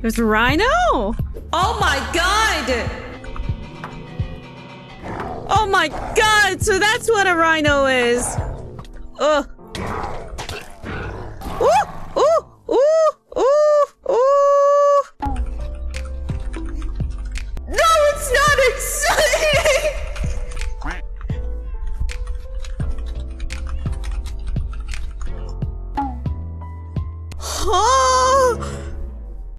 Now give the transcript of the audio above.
There's a rhino! Oh my god! Oh my god! So that's what a rhino is! Ugh. Ooh! Ooh! Ooh! Ooh! Ooh! No, it's not exciting! Huh?